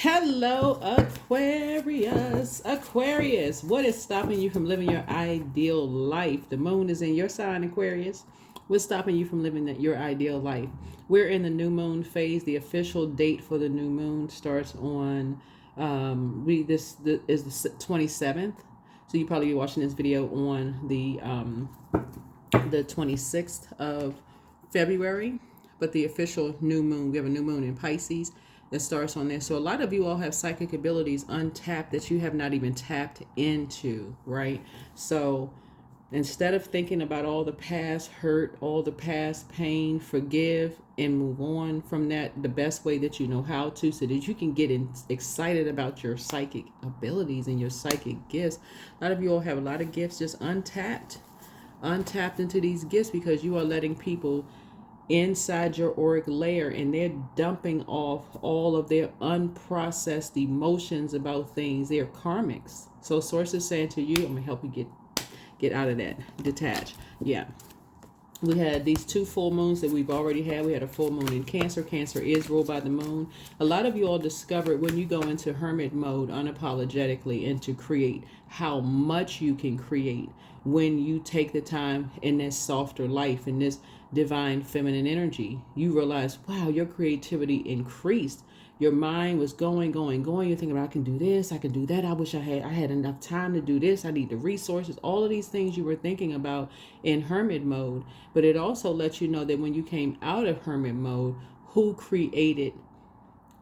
Hello, Aquarius. Aquarius, what is stopping you from living your ideal life? The moon is in your sign, Aquarius. What's stopping you from living your ideal life? We're in the new moon phase. The official date for the new moon starts on is the 27th. So you probably be watching this video on the 26th of February. But the official new moon, we have a new moon in Pisces that starts on there. So a lot of you all have psychic abilities untapped that you have not even tapped into, right? So instead of thinking about all the past hurt, all the past pain, forgive and move on from that the best way that you know how to, so that you can get excited about your psychic abilities and your psychic gifts. A lot of you all have a lot of gifts just untapped into these gifts because you are letting people inside your auric layer and they're dumping off all of their unprocessed emotions about things. They're karmics. So source is saying to you, I'm gonna help you get out of that, detach. Yeah, we had these two full moons that we've already had. We had a full moon in Cancer. Cancer is ruled by the moon. A lot of you all discovered when you go into hermit mode unapologetically and to create how much you can create when you take the time in this softer life, in this divine feminine energy. You realize, wow, your creativity increased. Your mind was going. You're thinking about, I can do this, I can do that. I wish I had enough time to do this. I need the resources. All of these things you were thinking about in hermit mode. But it also lets you know that when you came out of hermit mode, who created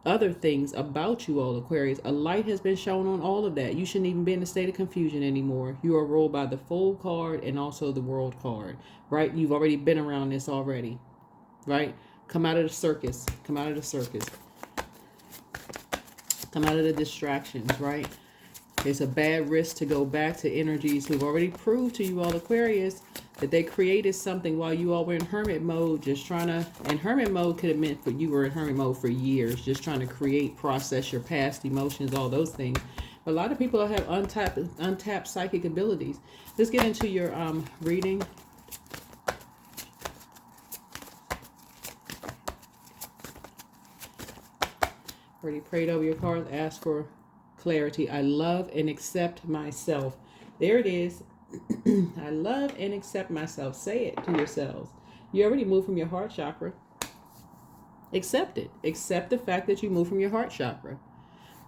other things about you all, Aquarius. A light has been shown on all of that. You shouldn't even be in a state of confusion anymore. You are ruled by the Fool card and also the World card, right? You've already been around this already, right? Come out of the circus. Come out of the circus. Come out of the distractions, right? It's a bad risk to go back to energies who've already proved to you all, Aquarius, that they created something while you all were in hermit mode, just trying to, and hermit mode could have meant for you were in hermit mode for years, just trying to create, process your past emotions, all those things. But a lot of people have untapped psychic abilities. Let's get into your reading. Already prayed over your cards, asked for clarity. I love and accept myself. There it is. I love and accept myself. Say it to yourselves. You already moved from your heart chakra. Accept it. Accept the fact that you moved from your heart chakra,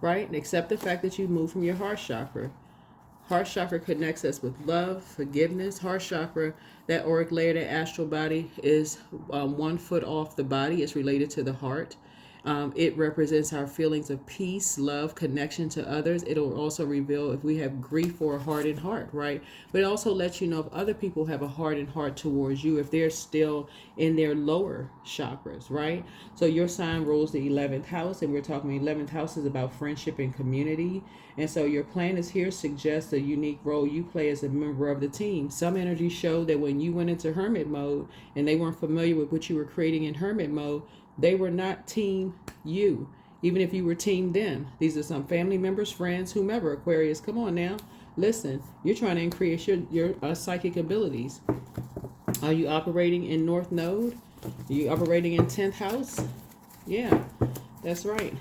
right? And accept the fact that you moved from your heart chakra. Heart chakra connects us with love, forgiveness. Heart chakra, that auric layer, that astral body, is 1 foot off the body. It's related to the heart. It represents our feelings of peace, love, connection to others. It'll also reveal if we have grief or a hardened heart, right? But it also lets you know if other people have a hardened heart towards you, if they're still in their lower chakras, right? So your sign rules the 11th house, and we're talking 11th house is about friendship and community. And so your planets here suggest a unique role you play as a member of the team. Some energies show that when you went into hermit mode and they weren't familiar with what you were creating in hermit mode, they were not team you, even if you were team them. These are some family members, friends, whomever. Aquarius, come on now. Listen, you're trying to increase your psychic abilities. Are you operating in North Node? Are you operating in 10th house? Yeah, that's right.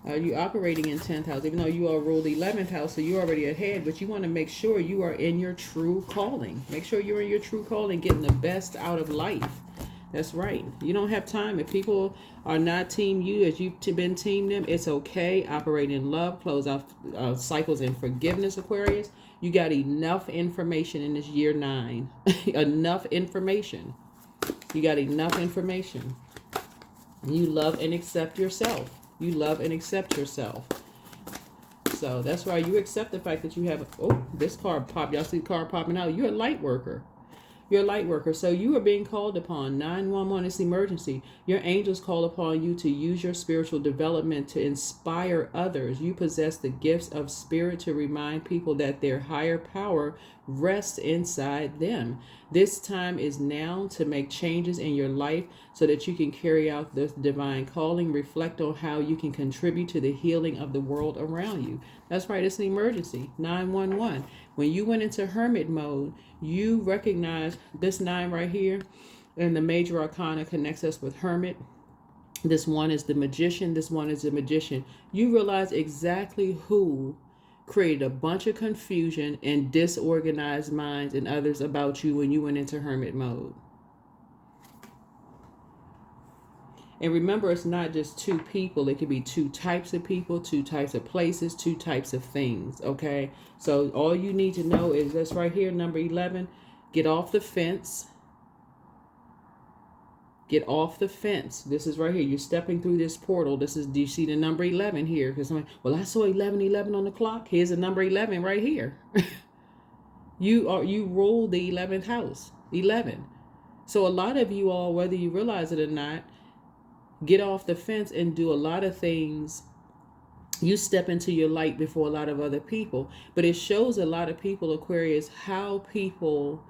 Are you operating in 10th house? Even though you all ruled the 11th house, so you're already ahead, but you want to make sure you are in your true calling. Make sure you're in your true calling, getting the best out of life. That's right. You don't have time. If people are not team you as you've been team them, it's okay. Operate in love. Close off cycles in forgiveness, Aquarius. You got enough information in this year 9. Enough information. You got enough information. You love and accept yourself. You love and accept yourself. So that's why you accept the fact that you have, oh, this card popped. Y'all see the card popping out. You're a light worker. You're a light worker. So you are being called upon. 911 is emergency. Your angels call upon you to use your spiritual development to inspire others. You possess the gifts of spirit to remind people that their higher power rests inside them. This time is now to make changes in your life so that you can carry out this divine calling. Reflect on how you can contribute to the healing of the world around you. That's right, it's an emergency. 911. When you went into hermit mode, you recognize this 9 right here, and the major arcana connects us with hermit. This one is the magician. This one is the magician. You realize exactly who created a bunch of confusion and disorganized minds and others about you when you went into hermit mode. And remember, it's not just two people. It could be two types of people, two types of places, two types of things. Okay. So all you need to know is this right here, number 11. Get off the fence. Get off the fence. This is right here. You're stepping through this portal. This is, do you see the number 11 here? Because I'm like, well, I saw 11 on the clock. Here's the number 11 right here. You rule the 11th house. 11. So a lot of you all, whether you realize it or not, get off the fence and do a lot of things. You step into your light before a lot of other people. But it shows a lot of people, Aquarius, how people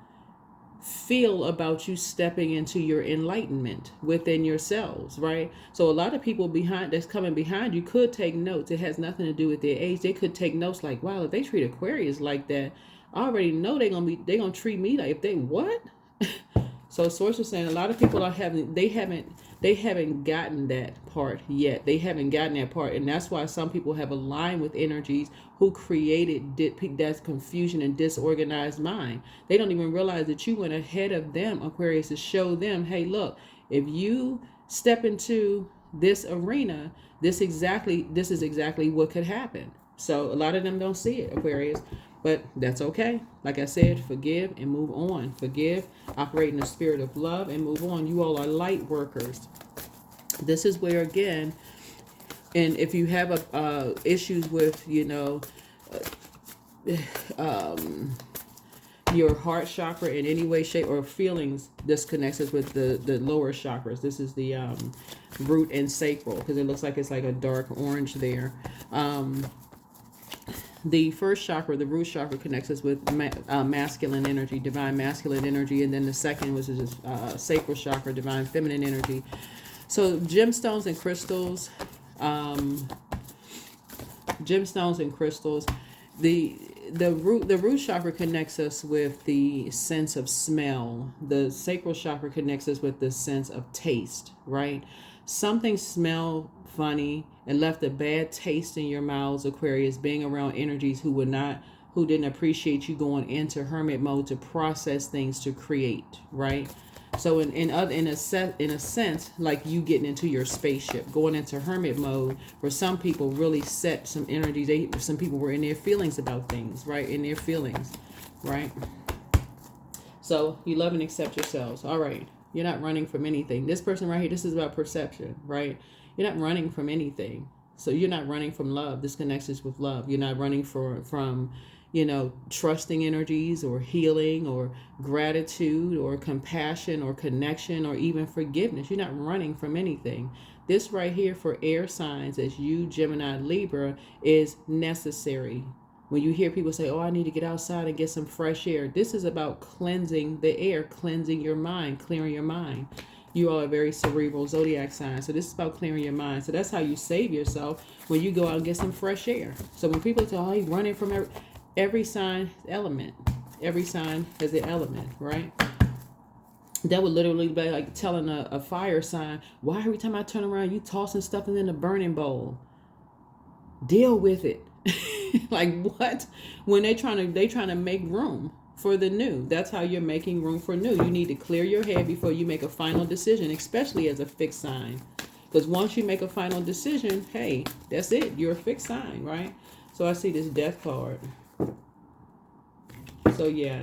feel about you stepping into your enlightenment within yourselves, right? So a lot of people that's coming behind you could take notes. It has nothing to do with their age. They could take notes like, wow, if they treat Aquarius like that, I already know they're gonna treat me like, if they what? So source is saying a lot of people they haven't gotten that part yet. They haven't gotten that part. And that's why some people have aligned with energies who created that confusion and disorganized mind. They don't even realize that you went ahead of them, Aquarius, to show them, hey, look, if you step into this arena, this is exactly what could happen. So a lot of them don't see it, Aquarius. But that's okay. Like I said, forgive and move on. Forgive, operate in the spirit of love, and move on. You all are light workers. This is where, again, and if you have issues with, your heart chakra in any way, shape, or feelings, this connects us with the lower chakras. This is the root and sacral, because it looks like it's like a dark orange there. The first chakra, the root chakra, connects us with masculine energy, divine masculine energy. And then the second was sacral chakra, divine feminine energy. So gemstones and crystals, the root chakra connects us with the sense of smell. The sacral chakra connects us with the sense of taste, right? Something smelled funny and left a bad taste in your mouths, Aquarius, being around energies who didn't appreciate you going into hermit mode to process things, to create, right? So in a sense, like you getting into your spaceship, going into hermit mode, for some people really set some energies. Some people were in their feelings about things, right? In their feelings, right? So you love and accept yourselves. All right. You're not running from anything. This person right here, this is about perception, right? You're not running from anything. So you're not running from love. This connects us with love. You're not running from trusting energies or healing or gratitude or compassion or connection or even forgiveness. You're not running from anything. This right here for air signs, as you, Gemini, Libra, is necessary. When you hear people say, oh, I need to get outside and get some fresh air, this is about cleansing the air, cleansing your mind, clearing your mind. You are a very cerebral zodiac sign. So this is about clearing your mind. So that's how you save yourself when you go out and get some fresh air. So when people say, oh, he's running from every sign element. Every sign has an element, right? That would literally be like telling a fire sign, why every time I turn around, you tossing stuff in the burning bowl? Deal with it. Like what? When they trying to make room for the new. That's how you're making room for new. You need to clear your head before you make a final decision, especially as a fixed sign. Because once you make a final decision, hey, that's it. You're a fixed sign, right? So I see this death card. So yeah,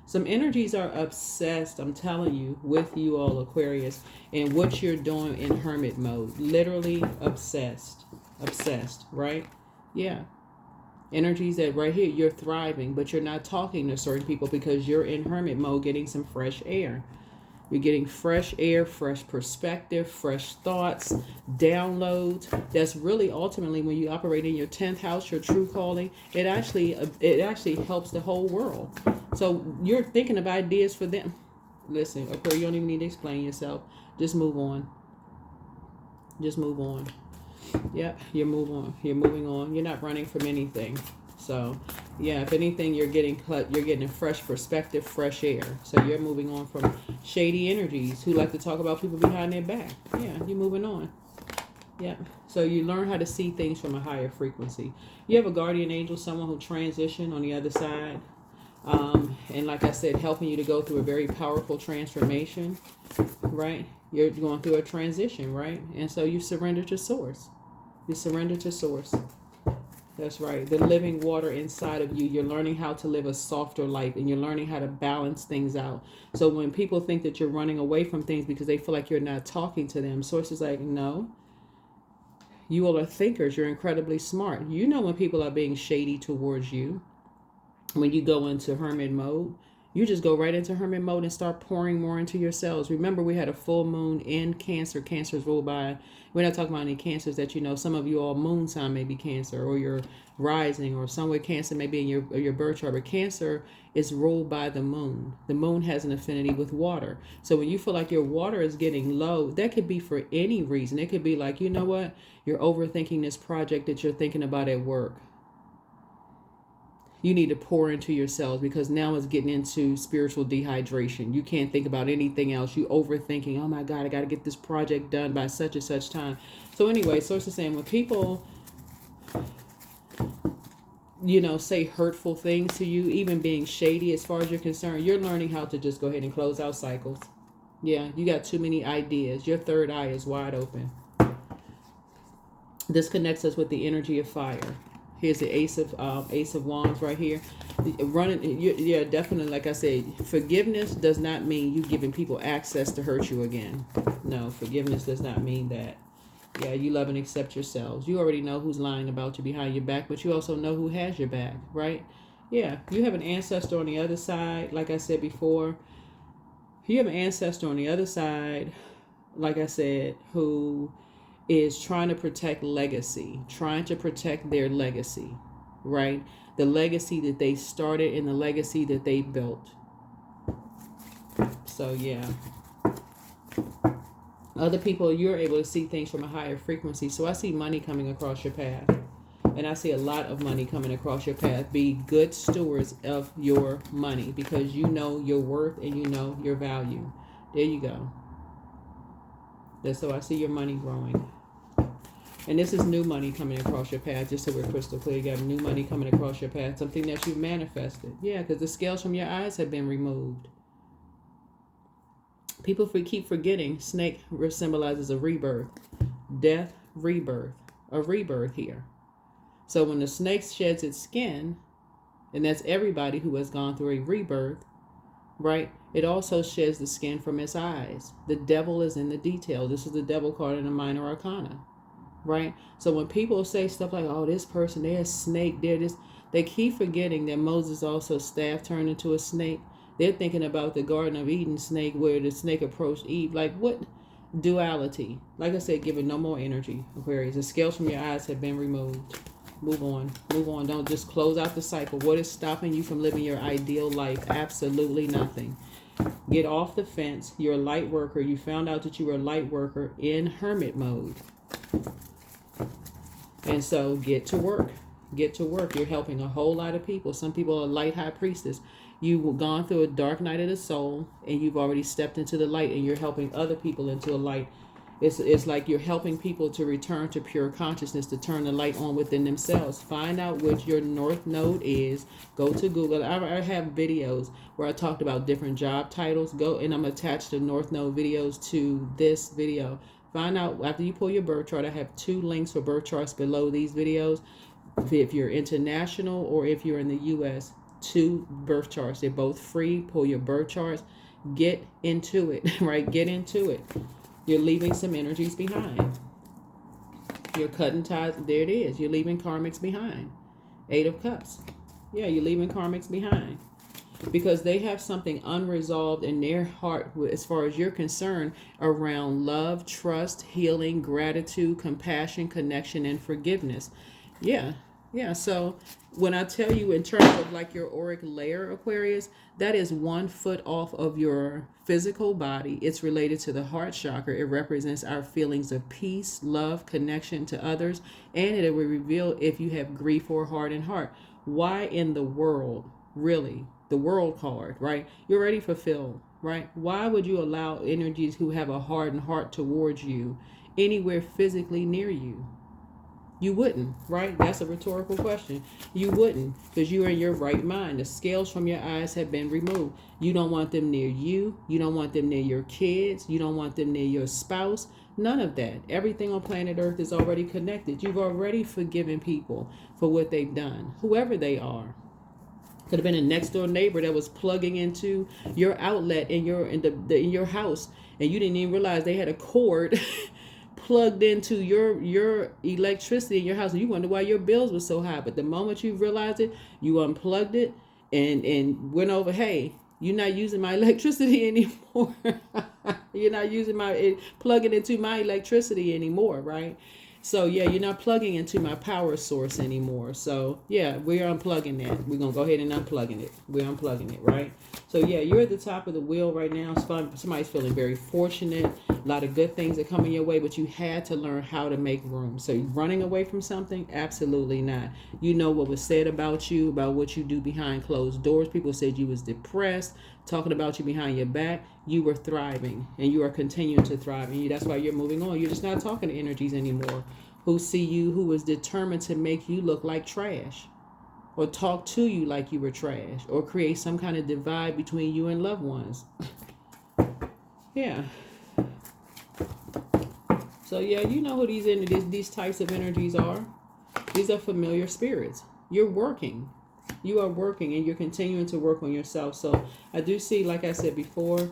some energies are obsessed, I'm telling you, with you all, Aquarius, and what you're doing in hermit mode. Literally obsessed, right? Yeah. Energies that right here, you're thriving, but you're not talking to certain people because you're in hermit mode getting some fresh air. You're getting fresh air, fresh perspective, fresh thoughts, downloads. That's really ultimately when you operate in your 10th house, your true calling, it actually helps the whole world. So you're thinking of ideas for them. Listen, Aquarius, you don't even need to explain yourself. Just move on. Just move on. Yep, you're moving on. You're moving on. You're not running from anything. So Yeah, if anything, you're getting a fresh perspective, fresh air. So you're moving on from shady energies who like to talk about people behind their back. Yeah, you're moving on. Yeah. So you learn how to see things from a higher frequency. You have a guardian angel, someone who transitioned on the other side. And like I said, helping you to go through a very powerful transformation, right? You're going through a transition, right? And so you surrender to source. You surrender to source. That's right. The living water inside of you. You're learning how to live a softer life, and you're learning how to balance things out. So when people think that you're running away from things because they feel like you're not talking to them, source is like, no. You all are thinkers. You're incredibly smart. You know when people are being shady towards you. When you go into hermit mode, you just go right into hermit mode and start pouring more into yourselves. Remember, we had a full moon in Cancer. Cancer is ruled by, we're not talking about any cancers that you know. Some of you all moon sign may be Cancer, or your rising, or somewhere Cancer may be in your birth chart. But Cancer is ruled by the moon. The moon has an affinity with water. So when you feel like your water is getting low, that could be for any reason. It could be like, you know what? You're overthinking this project that you're thinking about at work. You need to pour into yourselves, because now it's getting into spiritual dehydration. You can't think about anything else. You overthinking, oh my God, I got to get this project done by such and such time. So anyway, source is saying when people, say hurtful things to you, even being shady as far as you're concerned, you're learning how to just go ahead and close out cycles. Yeah, you got too many ideas. Your third eye is wide open. This connects us with the energy of fire. Here's the Ace of Wands right here. Yeah, definitely. Like I said, forgiveness does not mean you giving people access to hurt you again. No, forgiveness does not mean that. Yeah, you love and accept yourselves. You already know who's lying about you behind your back, but you also know who has your back, right? Yeah, you have an ancestor on the other side. Like I said before, you have an ancestor on the other side, like I said, who is trying to protect legacy, trying to protect their legacy, right? The legacy that they started and the legacy that they built. So yeah. Other people, you're able to see things from a higher frequency. So I see money coming across your path. And I see a lot of money coming across your path. Be good stewards of your money, because you know your worth and you know your value. There you go. So I see your money growing. And this is new money coming across your path, just so we're crystal clear. You got new money coming across your path, something that you've manifested. Yeah, because the scales from your eyes have been removed. People keep forgetting snake symbolizes a rebirth. Death, rebirth. A rebirth here. So when the snake sheds its skin, and that's everybody who has gone through a rebirth, right? It also sheds the skin from its eyes. The devil is in the detail. This is the devil card in the minor arcana. Right? So when people say stuff like, oh, this person, they're a snake, they're this, they keep forgetting that Moses also staff turned into a snake. They're thinking about the Garden of Eden snake, where the snake approached Eve. Like, what duality? Like I said, give it no more energy, Aquarius. The scales from your eyes have been removed. Move on. Move on. Don't just close out the cycle. What is stopping you from living your ideal life? Absolutely nothing. Get off the fence. You're a light worker. You found out that you were a light worker in hermit mode. And so get to work. Get to work. You're helping a whole lot of people. Some people are light high priestess. You've gone through a dark night of the soul, and you've already stepped into the light, and you're helping other people into a light. It's like you're helping people to return to pure consciousness, to turn the light on within themselves. Find out what your north node is. Go to Google. I have videos where I talked about different job titles. Go, and I'm attached the north node videos to this video. Find out after you pull your birth chart. I have 2 links for birth charts below these videos. If you're international or if you're in the U.S., 2 birth charts. They're both free. Pull your birth charts. Get into it, right? Get into it. You're leaving some energies behind. You're cutting ties. There it is. You're leaving karmics behind. 8 of Cups. Yeah, you're leaving karmics behind. Because they have something unresolved in their heart, as far as you're concerned, around love, trust, healing, gratitude, compassion, connection, and forgiveness. Yeah. So when I tell you in terms of like your auric layer, Aquarius, that is 1 foot off of your physical body. It's related to the heart chakra. It represents our feelings of peace, love, connection to others, and it will reveal if you have grief or hardened heart. Why in the world, really, the world card, right? You're already fulfilled, right? Why would you allow energies who have a hardened heart towards you anywhere physically near you? You wouldn't, right? That's a rhetorical question. You wouldn't, because you're in your right mind. The scales from your eyes have been removed. You don't want them near you. You don't want them near your kids. You don't want them near your spouse. None of that. Everything on planet Earth is already connected. You've already forgiven people for what they've done, whoever they are. Could have been a next door neighbor that was plugging into your outlet in your house, and you didn't even realize they had a cord plugged into your electricity in your house, and you wonder why your bills were so high. But the moment you realized it, you unplugged it and went over, hey, you're not using my electricity anymore. You're not using plugging into my electricity anymore, right? So yeah, you're not plugging into my power source anymore. So yeah, we're unplugging that. We're gonna go ahead and unplugging it. We're unplugging it, right? So yeah, you're at the top of the wheel right now. Somebody's feeling very fortunate. A lot of good things are coming your way, but you had to learn how to make room. So running away from something? Absolutely not. You know what was said about you, about what you do behind closed doors. People said you was depressed, talking about you behind your back. You were thriving, and you are continuing to thrive, and that's why you're moving on. You're just not talking to energies anymore who see you, who is determined to make you look like trash, or talk to you like you were trash, or create some kind of divide between you and loved ones. Yeah. So yeah, you know who these types of energies are. These are familiar spirits. You're working. You are working, and you're continuing to work on yourself. So I do see, like I said before,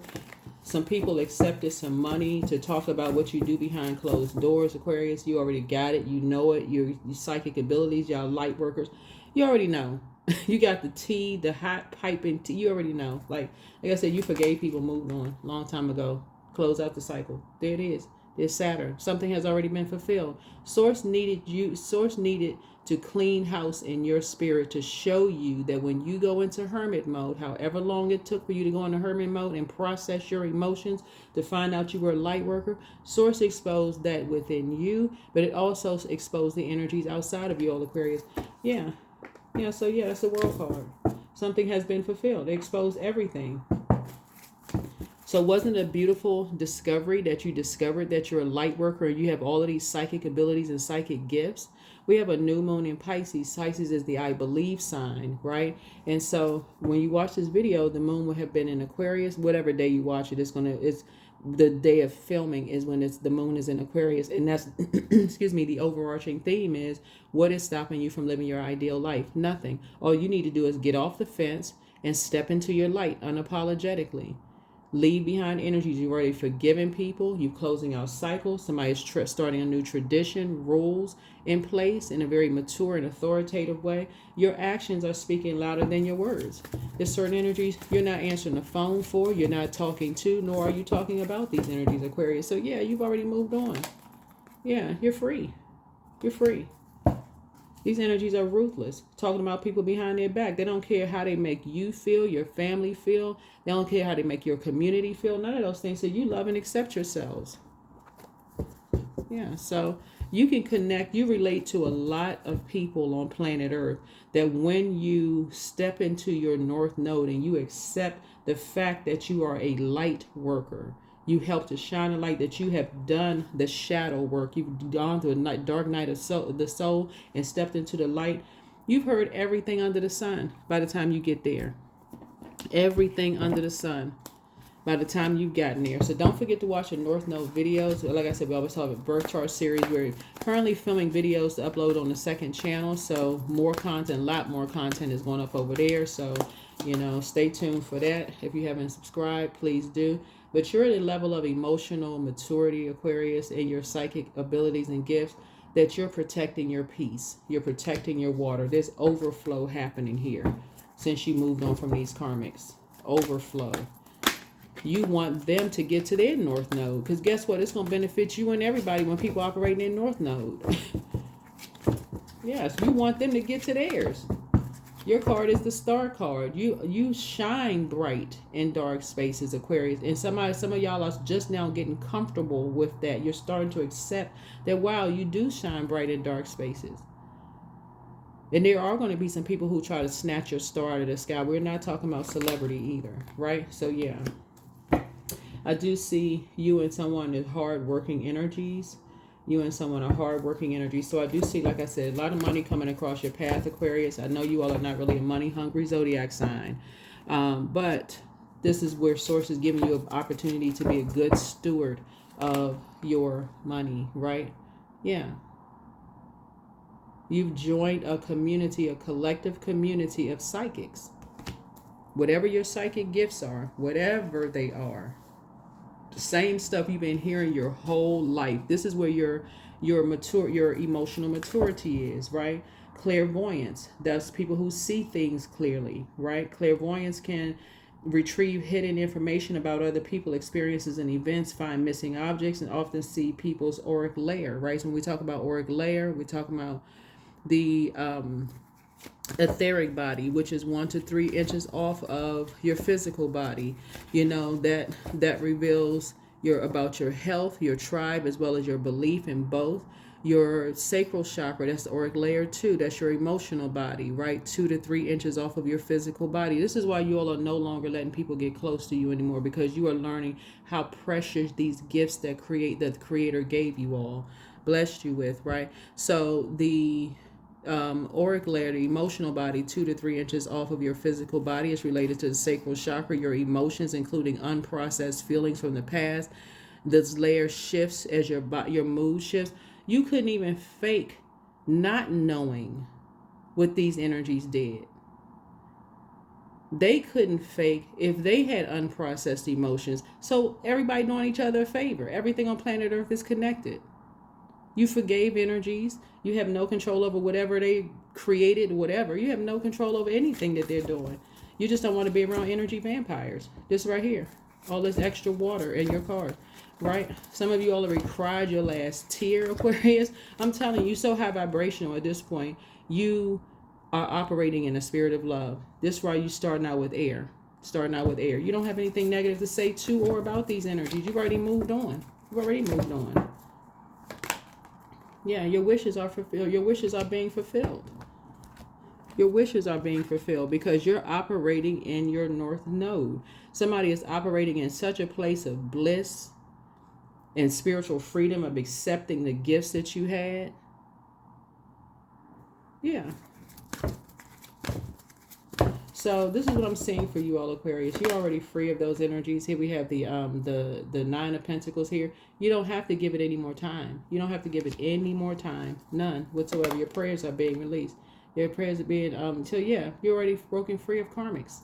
some people accepted some money to talk about what you do behind closed doors, Aquarius. You already got it. You know it. Your psychic abilities, y'all light workers. You already know. You got the tea, the hot piping tea. You already know. Like I said, you forgave people, moved on a long time ago. Close out the cycle. There it is. There's Saturn. Something has already been fulfilled. Source needed to clean house in your spirit to show you that when you go into hermit mode, however long it took for you to go into hermit mode and process your emotions to find out you were a light worker, Source exposed that within you, but it also exposed the energies outside of you, all Aquarius. Yeah. Yeah, so yeah, it's a world card. Something has been fulfilled. It exposed everything. So wasn't it a beautiful discovery that you discovered that you're a light worker and you have all of these psychic abilities and psychic gifts? We have a new moon in Pisces. Pisces is the I believe sign, right? And so when you watch this video, the moon will have been in Aquarius. Whatever day you watch it, it's the day of filming is when the moon is in Aquarius. And that's, excuse me, the overarching theme is, what is stopping you from living your ideal life? Nothing. All you need to do is get off the fence and step into your light unapologetically. Leave behind energies. You've already forgiven people. You're closing out cycles. Somebody's starting a new tradition, rules in place in a very mature and authoritative way. Your actions are speaking louder than your words. There's certain energies you're not answering the phone for, you're not talking to, nor are you talking about these energies, Aquarius. So yeah, you've already moved on. Yeah, you're free. You're free. These energies are ruthless, talking about people behind their back. They don't care how they make you feel, your family feel. They don't care how they make your community feel. None of those things. So you love and accept yourselves. Yeah, so you can connect. You relate to a lot of people on planet Earth that when you step into your North Node and you accept the fact that you are a light worker, you help to shine a light, that you have done the shadow work. You've gone through a dark night of the soul and stepped into the light. You've heard everything under the sun by the time you get there. Everything under the sun by the time you've gotten there. So don't forget to watch the North Node videos. Like I said, we always have a birth chart series. We're currently filming videos to upload on the second channel. So more content, a lot more content is going up over there. So, stay tuned for that. If you haven't subscribed, please do. But you're at a level of emotional maturity, Aquarius, and your psychic abilities and gifts that you're protecting your peace. You're protecting your water. There's overflow happening here since you moved on from these karmics. Overflow. You want them to get to their North Node, because guess what? It's going to benefit you and everybody when people operate in North Node. Yes, you want them to get to theirs. Your card is the star card. You shine bright in dark spaces, Aquarius. And some of y'all are just now getting comfortable with that. You're starting to accept that, wow, you do shine bright in dark spaces. And there are going to be some people who try to snatch your star out of the sky. We're not talking about celebrity either, right? So yeah, I do see you and someone with hard-working energies. You and someone are hard-working energies. So I do see, like I said, a lot of money coming across your path, Aquarius. I know you all are not really a money-hungry zodiac sign. But this is where Source is giving you an opportunity to be a good steward of your money, right? Yeah. You've joined a community, a collective community of psychics. Whatever your psychic gifts are, whatever they are, the same stuff you've been hearing your whole life. This is where your emotional maturity is, right? Clairvoyance. That's people who see things clearly, right? Clairvoyance can retrieve hidden information about other people, experiences, and events, find missing objects, and often see people's auric layer, right? So when we talk about auric layer, we're talking about the etheric body, which is 1 to 3 inches off of your physical body. You know, that reveals about your health, your tribe, as well as your belief in both. Your sacral chakra, that's the auric layer 2, that's your emotional body, right? 2 to 3 inches off of your physical body. This is why you all are no longer letting people get close to you anymore, because you are learning how precious these gifts that the creator gave you all, blessed you with, right? So the auric layer, the emotional body, 2 to 3 inches off of your physical body, is related to the sacral chakra, your emotions, including unprocessed feelings from the past. This layer shifts as your mood shifts. You couldn't even fake not knowing what these energies did. They couldn't fake if they had unprocessed emotions. So everybody doing each other a favor. Everything on planet Earth is connected. You forgave energies. You have no control over whatever they created, whatever. You have no control over anything that they're doing. You just don't want to be around energy vampires. This right here. All this extra water in your car, right? Some of you already cried your last tear, Aquarius. I'm telling you, so high vibrational at this point. You are operating in a spirit of love. This is why you starting out with air. You don't have anything negative to say to or about these energies. You've already moved on. Yeah, your wishes are fulfilled. Your wishes are being fulfilled. Because you're operating in your north node. Somebody is operating in such a place of bliss and spiritual freedom, of accepting the gifts that you had. Yeah. So this is what I'm seeing for you all, Aquarius. You're already free of those energies. Here we have the 9 of Pentacles here. You don't have to give it any more time. None whatsoever. Your prayers are being released. Your prayers are being you're already broken free of karmics.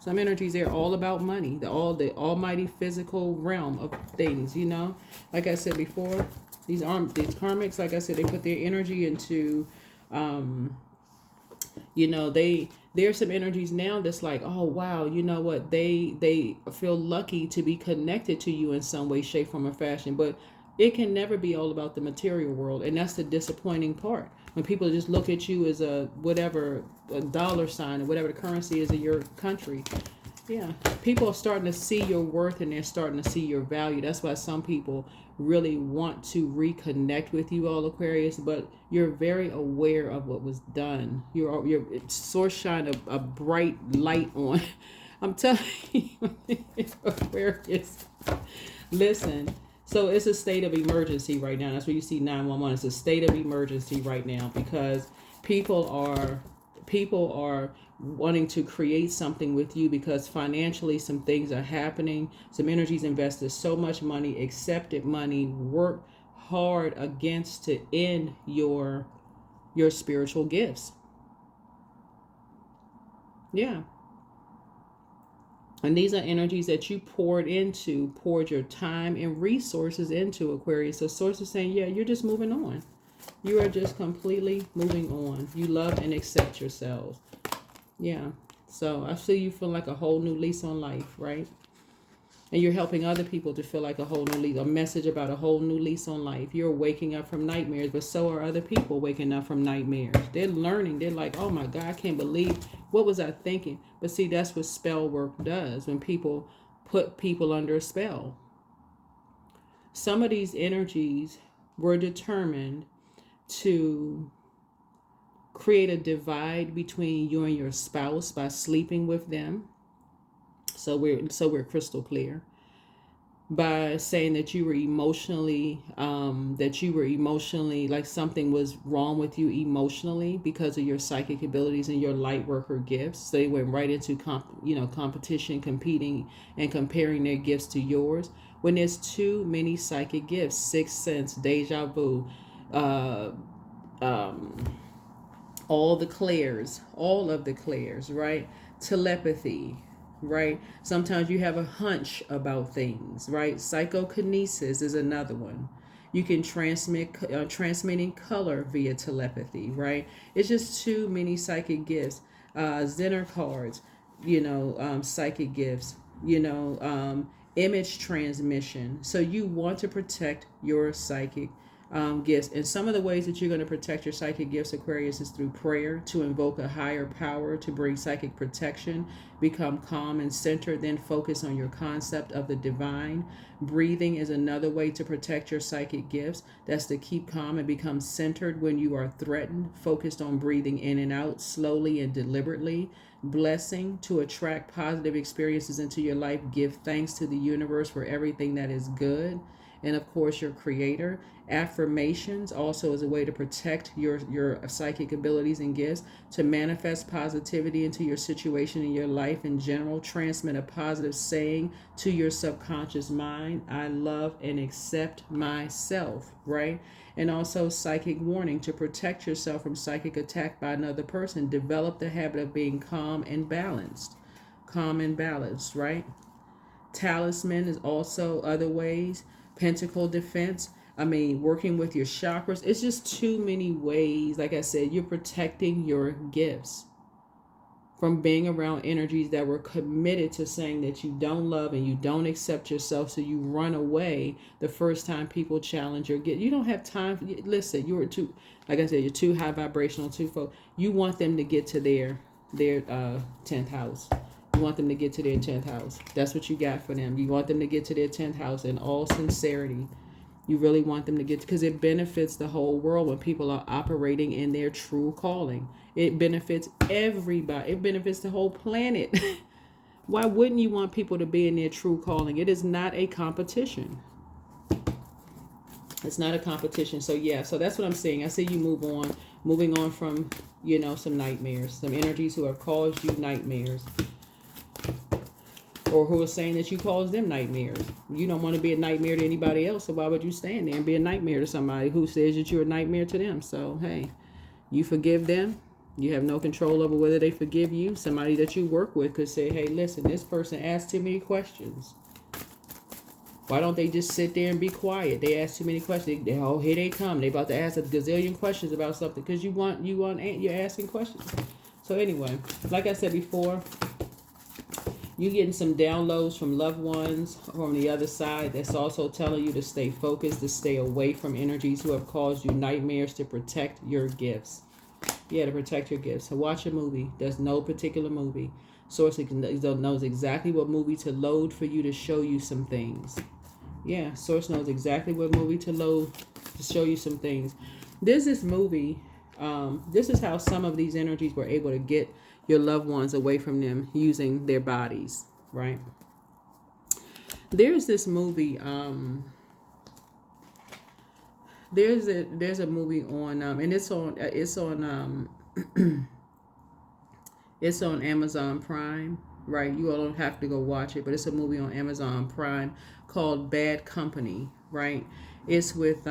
Some energies are all about money. The almighty physical realm of things, you know. Like I said before, these karmics, like I said, they put their energy into there's some energies now that's like, oh wow, you know what, they feel lucky to be connected to you in some way, shape, form, or fashion. But it can never be all about the material world, and that's the disappointing part. When people just look at you as a dollar sign or whatever the currency is in your country. Yeah, people are starting to see your worth, and they're starting to see your value. That's why some people really want to reconnect with you all, Aquarius, but you're very aware of what was done. Your source shine a bright light on. I'm telling you, Aquarius. Listen, so it's a state of emergency right now. That's where you see 911. It's a state of emergency right now, because people are wanting to create something with you, because financially some things are happening. Some energies invested so much money, accepted money, worked hard against to end your spiritual gifts. Yeah. And these are energies that you poured your time and resources into, Aquarius. So Source is saying, yeah, you're just moving on. You are just completely moving on. You love and accept yourselves. Yeah. So I see you feel like a whole new lease on life, right? And you're helping other people to feel like a whole new lease, a message about a whole new lease on life. You're waking up from nightmares, but so are other people waking up from nightmares. They're learning. They're like, oh my God, I can't believe, what was I thinking? But see, that's what spell work does, when people put people under a spell. Some of these energies were determined to create a divide between you and your spouse by sleeping with them. So we're crystal clear. By saying that you were emotionally like something was wrong with you emotionally because of your psychic abilities and your light worker gifts. So they went right into competition, competing, and comparing their gifts to yours. When there's too many psychic gifts, sixth sense, deja vu, all of the clairs, right? Telepathy, right? Sometimes you have a hunch about things, right? Psychokinesis is another one. You can transmitting color via telepathy, right? It's just too many psychic gifts. Zener cards, psychic gifts, image transmission. So you want to protect your psychic gifts. And some of the ways that you're going to protect your psychic gifts, Aquarius, is through prayer, to invoke a higher power to bring psychic protection, become calm and centered, then focus on your concept of the divine. Breathing is another way to protect your psychic gifts. That's to keep calm and become centered when you are threatened, focused on breathing in and out slowly and deliberately. Blessing, to attract positive experiences into your life. Give thanks to the universe for everything that is good. And of course, your creator. Affirmations also is a way to protect your psychic abilities and gifts, to manifest positivity into your situation and your life in general. Transmit a positive saying to your subconscious mind. I love and accept myself, right? And also psychic warning, to protect yourself from psychic attack by another person. Develop the habit of being calm and balanced. Calm and balanced, right? Talisman is also other ways. Pentacle defense. Working with your chakras. It's just too many ways. Like I said, you're protecting your gifts from being around energies that were committed to saying that you don't love and you don't accept yourself. So you run away the first time people challenge your gift. You don't have time. Listen, you're too, like I said, you're too high vibrational, too folk. You want them to get to their 10th house. You want them to get to their 10th house. That's what you got for them. You want them to get to their 10th house in all sincerity. You really want them to get, because it benefits the whole world when people are operating in their true calling. It benefits everybody. It benefits the whole planet. Why wouldn't you want people to be in their true calling? It is not a competition. It's not a competition. So yeah, so that's what I'm saying. I see you moving on from, some nightmares, some energies who have caused you nightmares. Or who are saying that you cause them nightmares. You don't want to be a nightmare to anybody else, so why would you stand there and be a nightmare to somebody who says that you're a nightmare to them? So, hey, you forgive them. You have no control over whether they forgive you. Somebody that you work with could say, hey, listen, this person asked too many questions. Why don't they just sit there and be quiet? They ask too many questions. Here they come. They about to ask a gazillion questions about something because you're asking questions. So anyway, like I said before, you're getting some downloads from loved ones from the other side that's also telling you to stay focused, to stay away from energies who have caused you nightmares, to protect your gifts. Yeah, to protect your gifts. So watch a movie. There's no particular movie. Source knows exactly what movie to load for you to show you some things. Yeah, Source knows exactly what movie to load to show you some things. There's this movie. This is how some of these energies were able to get your loved ones away from them using their bodies, right? There's this movie. There's a movie on and it's on it's on Amazon Prime, right? You all don't have to go watch it, but it's a movie on Amazon Prime called Bad Company, right? It's with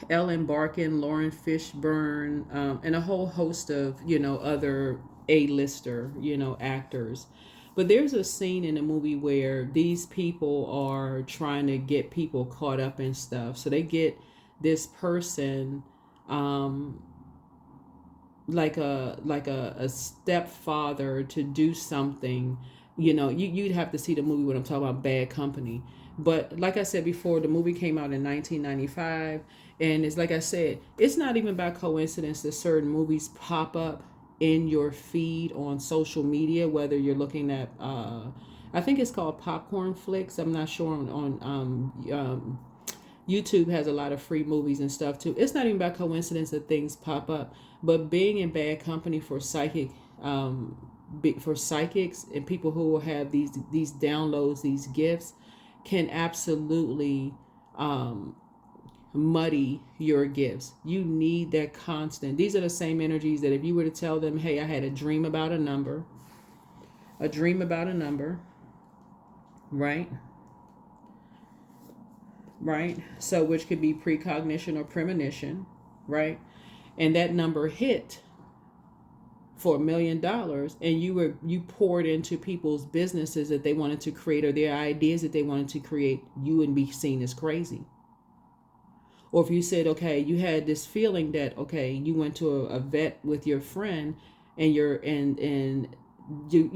Ellen Barkin, Lauren Fishburne, and a whole host of, other A-lister, actors. But there's a scene in the movie where these people are trying to get people caught up in stuff. So they get this person, like a stepfather to do something. You'd have to see the movie when I'm talking about Bad Company. But like I said before, the movie came out in 1995. And it's like I said, it's not even by coincidence that certain movies pop up in your feed on social media, whether you're looking at I think it's called Popcorn Flicks. I'm not sure YouTube has a lot of free movies and stuff too. It's not even by coincidence that things pop up, but being in bad company for for psychics and people who will have these downloads, these gifts, can absolutely muddy your gifts. You need that constant. These are the same energies that if you were to tell them, hey, I had a dream about a number, right? Right? So which could be precognition or premonition, right? And that number hit for $1 million, and you poured into people's businesses that they wanted to create, or their ideas that they wanted to create, you wouldn't be seen as crazy. Or if you said, okay, you had this feeling that, okay, you went to a vet with your friend, and you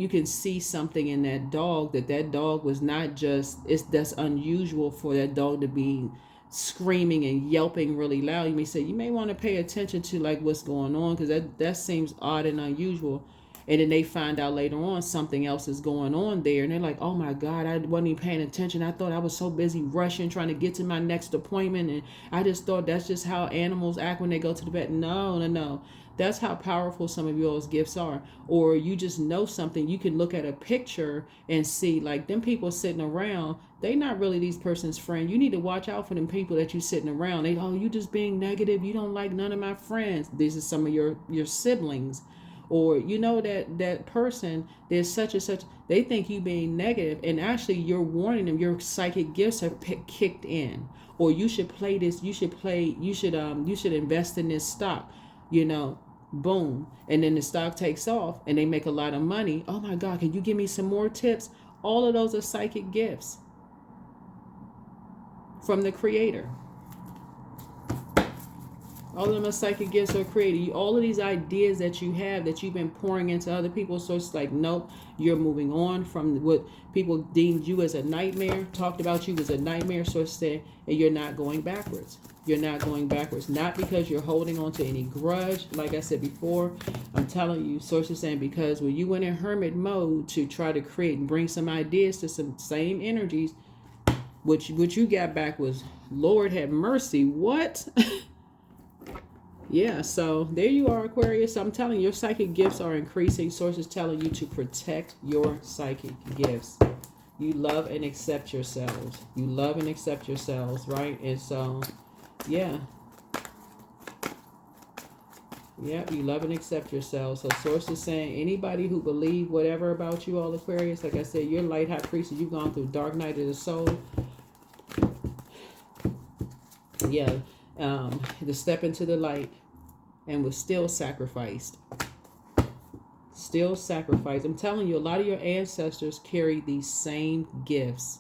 can see something in that dog, that dog was not just, that's unusual for that dog to be screaming and yelping really loud. You may say, you may want to pay attention to like what's going on, because that seems odd and unusual. And then they find out later on something else is going on there, and they're like, oh my God, I wasn't even paying attention. I thought I was so busy rushing trying to get to my next appointment, and I just thought that's just how animals act when they go to the vet. No. That's how powerful some of y'all's gifts are. Or you just know something. You can look at a picture and see, like, them people sitting around, they not really these person's friend. You need to watch out for them people that you sitting around. You just being negative. You don't like none of my friends. These are some of your siblings. Or you know that person, there's such and such, they think you being negative, and actually you're warning them your psychic gifts have kicked in. Or you should play this, you should invest in this stock, boom, and then the stock takes off and they make a lot of money. Oh my God, can you give me some more tips? All of those are psychic gifts from the creator. All of them are psychic gifts are created. All of these ideas that you have that you've been pouring into other people. So it's like, nope, you're moving on from what people deemed you as a nightmare, talked about you as a nightmare, so to say, and you're not going backwards. You're not going backwards. Not because you're holding on to any grudge. Like I said before, I'm telling you, sources saying, because when you went in hermit mode to try to create and bring some ideas to some same energies, what you got back was, Lord have mercy, what? Yeah, so there you are, Aquarius. I'm telling you, your psychic gifts are increasing. Sources telling you to protect your psychic gifts. You love and accept yourselves. You love and accept yourselves, right? And so, yeah. Yeah, you love and accept yourselves. So sources saying, anybody who believe whatever about you all, Aquarius, like I said, you're light high priestess. You've gone through dark night of the soul. Yeah. To step into the light, and was still sacrificed. Still sacrificed. I'm telling you, a lot of your ancestors carried these same gifts.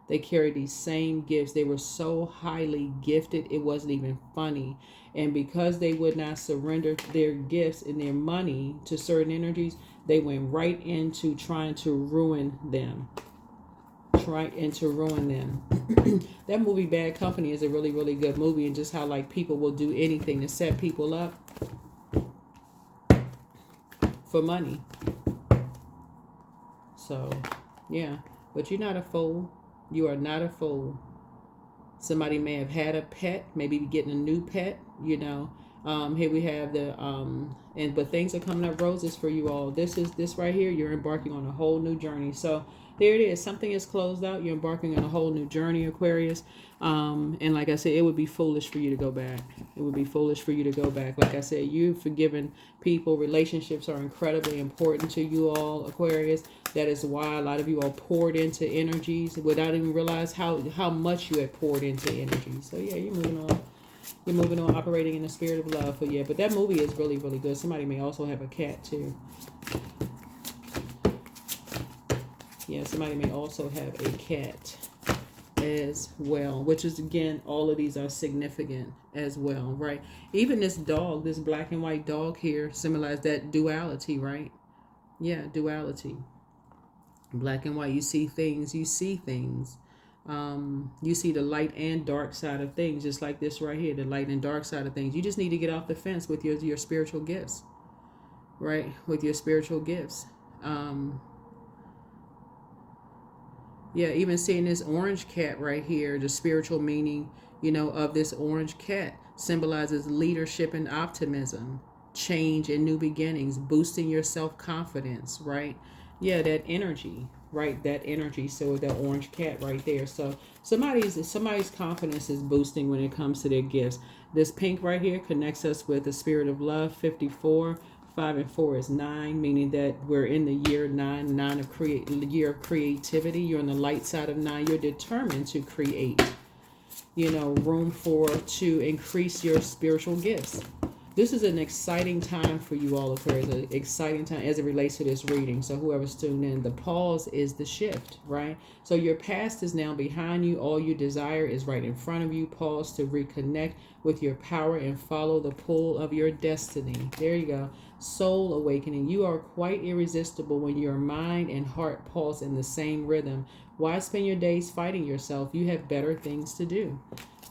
They carried these same gifts. They were so highly gifted, it wasn't even funny. And because they would not surrender their gifts and their money to certain energies, they went right into trying to ruin them. That movie Bad Company is a really, really good movie, and just how like people will do anything to set people up for money. So yeah, but you're not a fool. You are not a fool. Somebody may have had a pet, maybe getting a new pet, Here we have but things are coming up roses for you all. This right here, you're embarking on a whole new journey. So there it is. Something is closed out. You're embarking on a whole new journey, Aquarius. And like I said, it would be foolish for you to go back. It would be foolish for you to go back. Like I said, you've forgiven people. Relationships are incredibly important to you all, Aquarius. That is why a lot of you all poured into energies without even realize how much you had poured into energies. So yeah, you're moving on. You're moving on, operating in the spirit of love. But yeah, but that movie is really, really good. Somebody may also have a cat too. Yeah, somebody may also have a cat as well, which is, again, all of these are significant as well, right? Even this dog, this black and white dog here, symbolize that duality, right? Yeah, duality. Black and white, you see things. You see the light and dark side of things, just like this right here, the light and dark side of things. You just need to get off the fence with your spiritual gifts, right? With your spiritual gifts. Yeah, even seeing this orange cat right here, the spiritual meaning, of this orange cat symbolizes leadership and optimism, change and new beginnings, boosting your self-confidence, right? Yeah, that energy, right? That energy. So that orange cat right there. So somebody's confidence is boosting when it comes to their gifts. This pink right here connects us with the spirit of love, 54. 5 and 4 is 9, meaning that we're in the year 9, year of creativity. You're on the light side of 9. You're determined to create, room to increase your spiritual gifts. This is an exciting time for you all, Aquarius. An exciting time as it relates to this reading. So whoever's tuned in, the pause is the shift, right? So your past is now behind you. All you desire is right in front of you. Pause to reconnect with your power and follow the pull of your destiny. There you go. Soul awakening. You are quite irresistible when your mind and heart pulse in the same rhythm. Why spend your days fighting yourself? You have better things to do.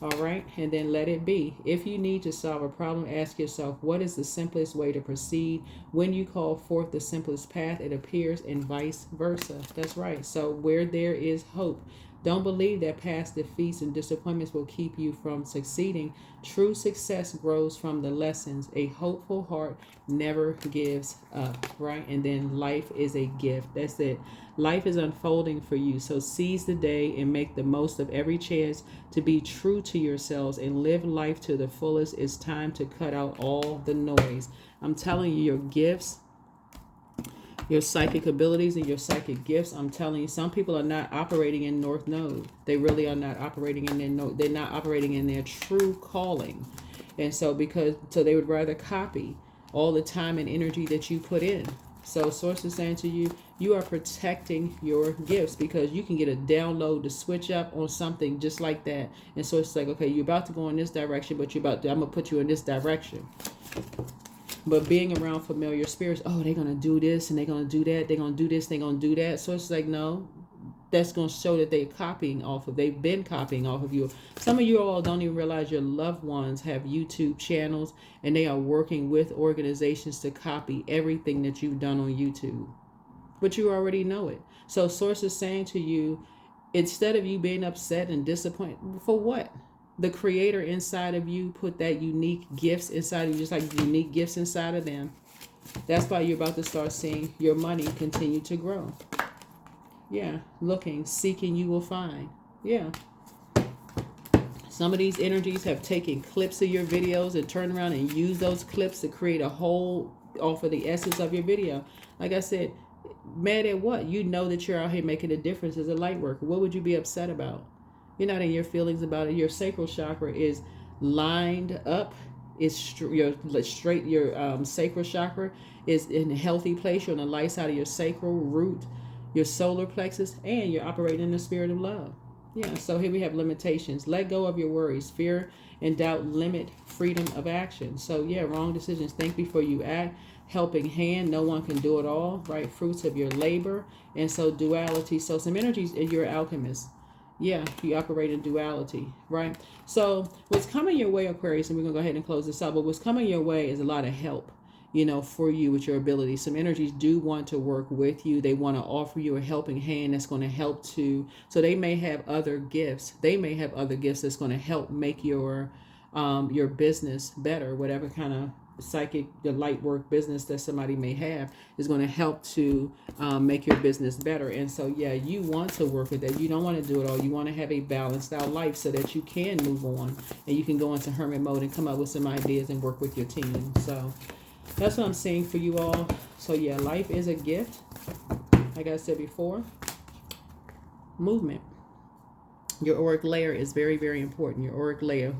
All right, and then let it be. If you need to solve a problem, ask yourself, what is the simplest way to proceed? When you call forth the simplest path, it appears, and vice versa. That's right. So where there is hope, don't believe that past defeats and disappointments will keep you from succeeding. True success grows from the lessons. A hopeful heart never gives up, right? And then life is a gift. That's it. Life is unfolding for you. So seize the day and make the most of every chance to be true to yourselves and live life to the fullest. It's time to cut out all the noise. I'm telling you, your gifts, your psychic abilities and your psychic gifts, I'm telling you, some people are not operating in North Node. They really are not operating in their node. They're not operating in their true calling. And so they would rather copy all the time and energy that you put in. So source is saying to you, you are protecting your gifts because you can get a download to switch up on something just like that. And so it's like, okay, you're about to go in this direction, but I'm going to put you in this direction. But being around familiar spirits, oh, they're going to do this and they're going to do that. They're going to do this, they're going to do that. So it's like, no, that's going to show that they've been copying off of you. Some of you all don't even realize your loved ones have YouTube channels and they are working with organizations to copy everything that you've done on YouTube. But you already know it. So source is saying to you, instead of you being upset and disappointed, for what? The creator inside of you put that unique gifts inside of you, just like unique gifts inside of them. That's why you're about to start seeing your money continue to grow. Yeah, looking, seeking, you will find. Yeah. Some of these energies have taken clips of your videos and turned around and used those clips to create a whole off of the essence of your video. Like I said, mad at what? You know that you're out here making a difference as a light worker. What would you be upset about? You're not in your feelings about it. Your sacral chakra is lined up. It's straight. Your sacral chakra is in a healthy place. You're on the light side of your sacral root, your solar plexus, and you're operating in the spirit of love. Yeah, so here we have limitations. Let go of your worries. Fear and doubt limit freedom of action. So yeah, wrong decisions. Think before you act. Helping hand. No one can do it all, right? Fruits of your labor. And so duality. So some energies, and you're an alchemist. Yeah, you operate in duality, right? So what's coming your way, Aquarius, and we're going to go ahead and close this out, but what's coming your way is a lot of help, for you with your ability. Some energies do want to work with you. They want to offer you a helping hand that's going to help so they may have other gifts. They may have other gifts that's going to help make your business better, whatever kind of psychic, the light work business that somebody may have is going to help to make your business better. And so, yeah, you want to work with that. You don't want to do it all. You want to have a balanced out life so that you can move on and you can go into hermit mode and come up with some ideas and work with your team. So that's what I'm saying for you all. So yeah, life is a gift. Like I said before, movement. Your auric layer is very, very important. Your auric layer,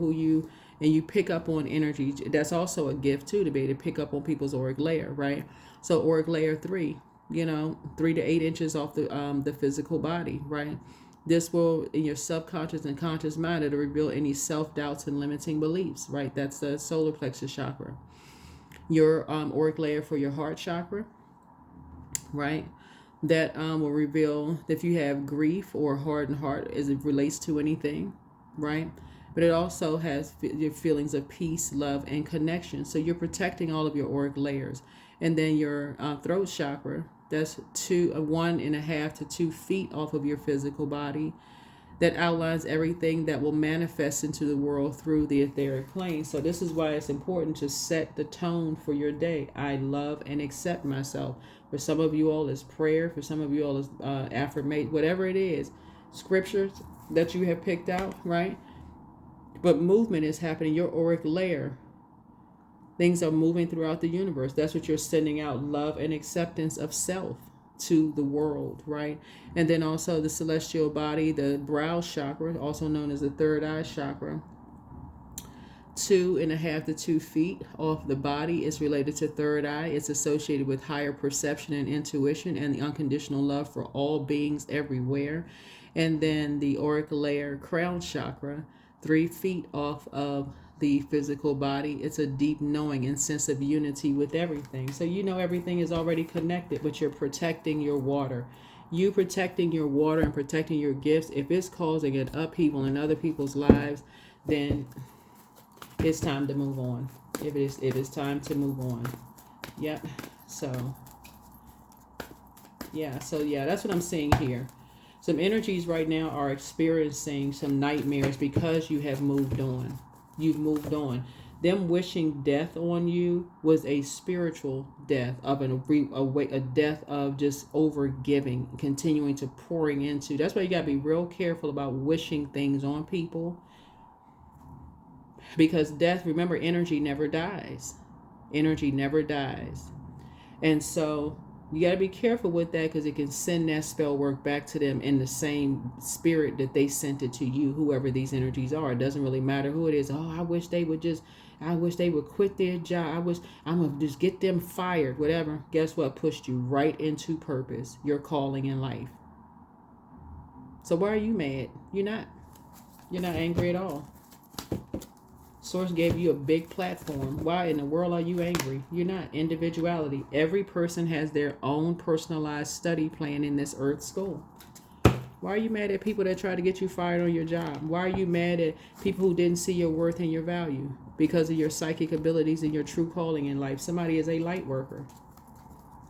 and you pick up on energy. That's also a gift too, to be able to pick up on people's auric layer, right? So auric layer 3, 3 to 8 inches off the physical body, right? This will, in your subconscious and conscious mind, it'll reveal any self-doubts and limiting beliefs, right? That's the solar plexus chakra. Your auric layer for your heart chakra, right? That will reveal if you have grief or hardened heart as it relates to anything, right? But it also has your feelings of peace, love, and connection. So you're protecting all of your auric layers. And then your throat chakra, That's 1.5 to 2 feet off of your physical body. That outlines everything that will manifest into the world through the etheric plane. So this is why it's important to set the tone for your day. I love and accept myself. For some of you all, it's prayer. For some of you all, it's affirmation. Whatever it is, scriptures that you have picked out, right? But movement is happening. Your auric layer, things are moving throughout the universe. That's what you're sending out, love and acceptance of self to the world, right? And then also the celestial body, the brow chakra, also known as the third eye chakra, 2.5 to 2 feet off the body is related to third eye. It's associated with higher perception and intuition and the unconditional love for all beings everywhere. And then the auric layer, crown chakra, 3 feet off of the physical body. It's a deep knowing and sense of unity with everything. So you know everything is already connected, but you're protecting your water. You protecting your water and protecting your gifts, if it's causing an upheaval in other people's lives, then it's time to move on. It is time to move on. Yep. So yeah, that's what I'm seeing here. Some energies right now are experiencing some nightmares because you have moved on. You've moved on. Them wishing death on you was a spiritual death of a death of just over giving, continuing to pouring into. That's why you gotta be real careful about wishing things on people, because death, remember, energy never dies. Energy never dies, and so you got to be careful with that, because it can send that spell work back to them in the same spirit that they sent it to you, whoever these energies are. It doesn't really matter who it is. Oh, I wish they would quit their job. I'm going to just get them fired, whatever. Guess what? Pushed you right into purpose, your calling in life. So why are you mad? You're not angry at all. Source gave you a big platform. Why in the world are you angry? You're not. Individuality. Every person has their own personalized study plan in this earth school. Why are you mad at people that try to get you fired on your job? Why are you mad at people who didn't see your worth and your value because of your psychic abilities and your true calling in life? Somebody is a light worker.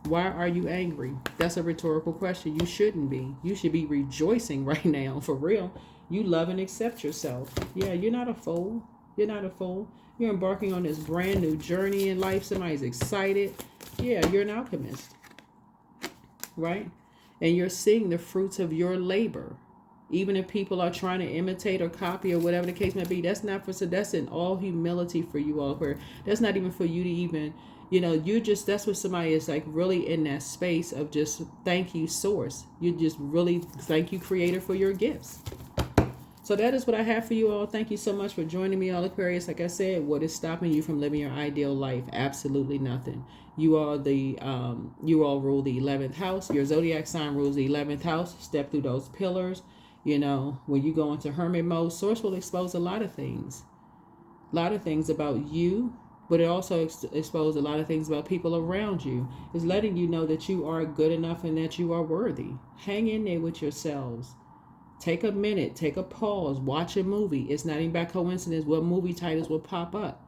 Why are you angry? That's a rhetorical question. You shouldn't be. You should be rejoicing right now, for real. You love and accept yourself. Yeah, you're not a fool. You're not a fool. You're embarking on this brand new journey in life. Somebody's excited. Yeah, you're an alchemist, right? And you're seeing the fruits of your labor. Even if people are trying to imitate or copy or whatever the case may be, that's in all humility for you all. Where that's not even for you to even, that's what somebody is like really in that space of just thank you, source. You just really thank you, creator, for your gifts. So that is what I have for you all. Thank you so much for joining me, all Aquarius. Like I said, what is stopping you from living your ideal life? Absolutely nothing. You all rule the 11th house. Your zodiac sign rules the 11th house. Step through those pillars. When you go into hermit mode, source will expose a lot of things. A lot of things about you, but it also exposes a lot of things about people around you. It's letting you know that you are good enough and that you are worthy. Hang in there with yourselves. Take a minute, take a pause, watch a movie. It's not even by coincidence what movie titles will pop up.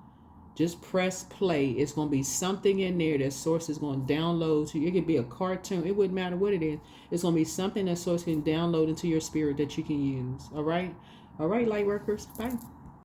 Just press play. It's going to be something in there that source is going to download to you. It could be a cartoon. It wouldn't matter what it is. It's going to be something that source can download into your spirit that you can use. All right? All right, light workers. Bye.